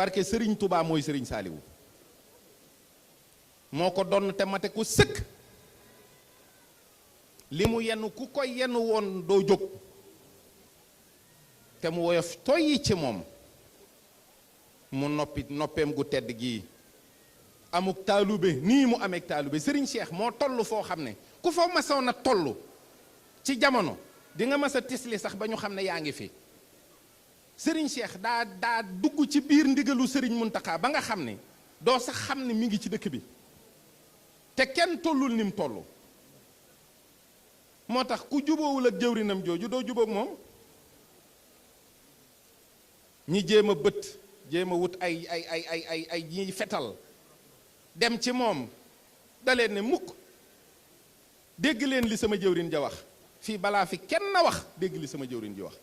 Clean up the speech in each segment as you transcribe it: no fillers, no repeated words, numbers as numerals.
barke sëriñ Touba mooy sëriñ Saaliwu moo ko donn te mate ko sëkk li mu yenn ku koy yenn woon doo jóg te mu woyof toyyi ci moom mu noppeem gu tedd gii amuk taalube nii mu ameek taalube sëriñ Cheikh moo toll foo xam ne ku fa masoon a toll ci jamono di nga mas a tisli sax ba ñu xam ne yaa ngi fi sëriñ Cheikh daa dugg ci biir ndigalu sëriñ Muntaxa ba nga xam ne doo sax xam ne mi ngi ci dëkk bi te kenn tollul ni mu toll moo tax ku jubóowul ak jëwrinam jooju doo jubóog moom ñi jéem a bët jéem a wut ay ñiy fetal dem ci moom da leen ne mukk dégg leen li sama jëwrin ja wax fii balaa fi kenn na wax dégg li sama jëwrin ji wax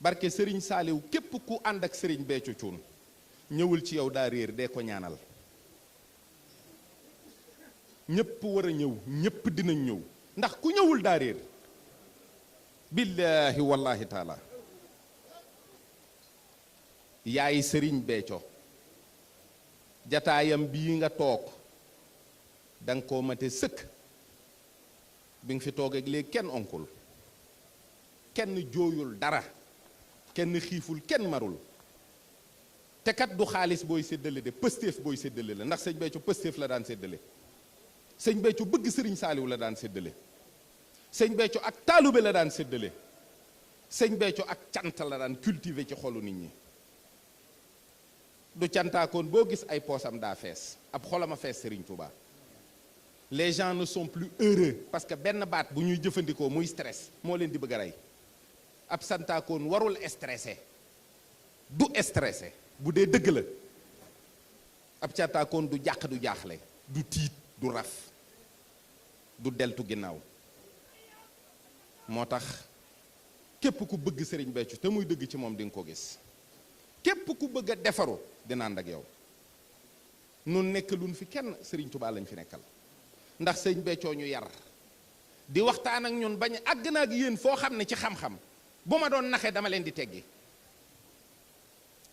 barke sëriñ Saaliw képp ku ànd ak sëriñ Béthio Thioune ñëwul ci yow daa réer dee ko ñaanal ñépp war a ñëw ñépp dinañ ñëw ndax ku ñëwul daa réer billaahi wallaahi taala yaay sëriñ Béthio jataayam bii nga toog danga koo mate sëkk bi nga fi toog ak léegi kenn onkul kenn jooyul dara kenn xiiful kenn marul te kat du xaalis booy séddale de pëstéef booy séddale la ndax sëñ Béthio pëstéef la daan séddale sëñ Béthio bëgg sëriñ Saaliw la daan séddale sëñ Béthio ak taalube la daan séddale sëñ Béthio ak cant la daan cultiver ci xolu nit ñi du cantaakoon boo gis ay poosam daa fees ab xolam a fees sëriñ Touba les gens ne sont plus heureux parce que benn baat bu ñuy jëfandikoo muy stress moo leen di bëgg a rey ab santaakoon warul stressé du stressé bu dee dëgg la ab cantaakoon du jàq du jaaxle du tiit du raf du deltu ginnaaw moo tax képp ku bëgg sëriñ Béthio te muy dëgg ci moom di nga ko gis képp ku bëgg a defaru dina ànd ak yow nun nekk luñ fi kenn sëriñ Touba lañ fi nekkal ndax sëñ Béthio ñu yar di waxtaan ak ñun bañ àgg na ak yéen foo xam ne ci xam-xam bu ma doon naxee dama leen di teggi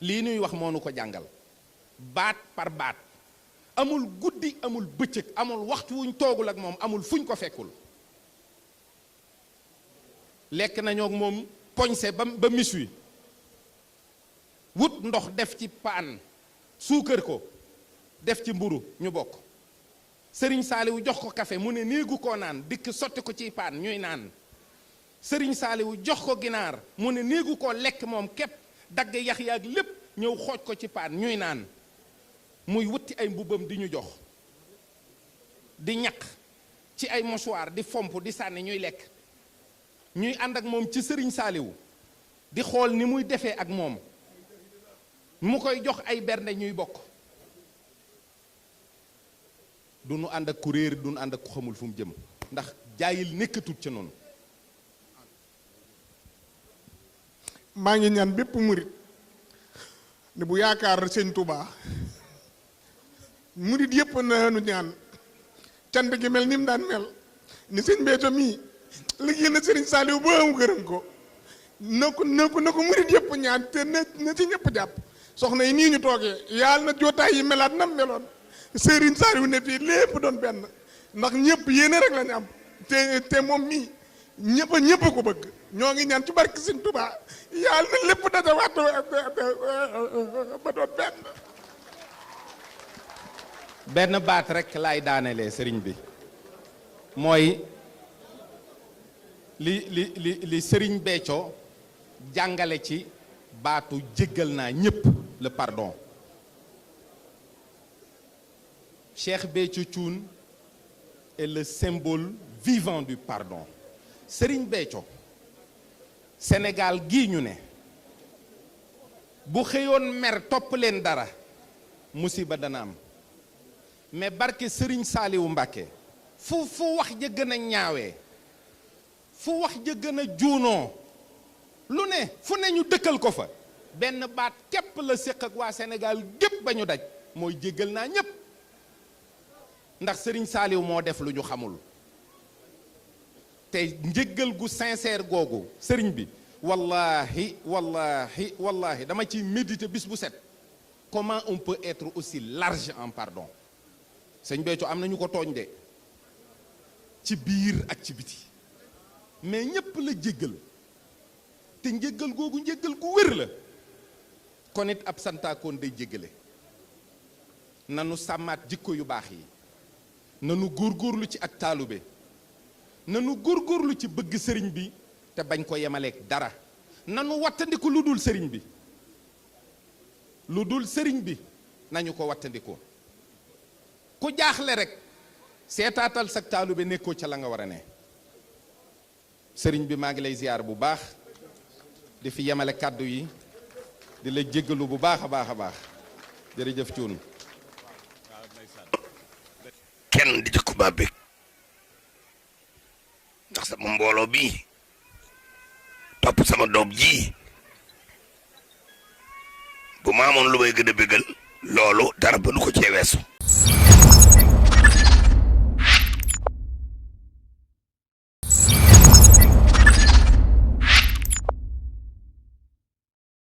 lii nuy wax moo nu ko jàngal baat par baat amul guddi amul bëccëg amul waxtu wuñ toogul ak moom amul fuñ ko fekkul lekk nañoo ak moom poñse ba mis wi wut ndox def ci paan suukar ko def ci mburu ñu bokk sëriñ Saaliwu jox ko café mu ne néegu koo naan dikk sotti ko ci paan ñuy naan sëriñ Saaliwu jox ko ginaar mu ne néegu koo lekk moom képp dagg yax yaag lépp ñëw xooj ko ci paan ñuy naan muy wutti ay mbubbam di ñu jox di ñaq ci ay mouchoir di fomp di sànni ñuy lekk ñuy ànd ak moom ci sëriñ Saaliwu di xool ni muy defee ak moom mu koy jox ay bernde ñuy bokk du nu ànd ak ku réer du nu ànd ak ku xamul fu mu jëm ndax jaayil nekkatut ca noonu maa ngi ñaan bépp murit ne bu yaakaar sëñ Touba murit yépp nañu ñaan cant gi mel ni mu daan mel ni sëñ Béthio mii liggéey na sëriñ Saaliw ba am gërëm ko na ko murit yépp ñaan te na ci ñëpp jàpp soxna yi nii ñu toogee yàlla na jootaay yi melaat nam meloon sëriñ Saaliw ne fii lépp doon benn ndax ñëpp yéene rek lañu am te moom mii ñëpp ko bëgg ñoo ngi ñaan ci barke sëñ Touba yàlla na lépp dajawaat ba doon benn baat rek laay daanelee sëriñ bi mooy li sëriñ Béthio jàngale ci baatu jéggal naa ñépp le pardon Cheikh Béthio Thioune est le symbole vivant du pardon sëriñ Béthio Sénégal gii ñu ne bu xëyoon mer topp leen dara musiba dana am mais barke sëriñ Saaliwu Mbàkke fu wax ja gën a ñaawee fu wax ja gën a juunoo lu ne fu ne ñu dëkkal ko fa benn baat képp la séq ak waa Sénégal gépp ba ñu daj mooy jéggal naa ñépp ndax sëriñ Saaliw moo def lu ñu xamul te njéggal gu sincère googu sëriñ bi wallahi dama ciy méditer bis bu set comment on peut être aussi large en pardon sëñ Béthio am na ñu ko tooñ de ci biir ak ci biti mais ñépp la jéggal te njéggal googu njéggal gu wér la kon it ab santaakoon day jéggale nanu sàmmaat jikko yu baax yi nanu góorgóorlu ci ak taalube nanu góorgóorlu ci bëgg sëriñ bi te bañ ko yemaleeg dara nanu wattandiku lu dul sëriñ bi lu dul sëriñ bi nañu ko wattandikoo ku jaaxle rek seetaatal sag taalube nekkoo ca la nga war a ne sëriñ bi maa ngi lay ziyaar bu baax di fi yemale kàddu yi di la jéggalu bu baax a baax a baax jërëjëf Cuun kenn di jëkku ba bég ndax sama mbooloo bi topp sama doom ji bu ma amoon lu may gën a bégal loolu dara ba nu ko cee weesu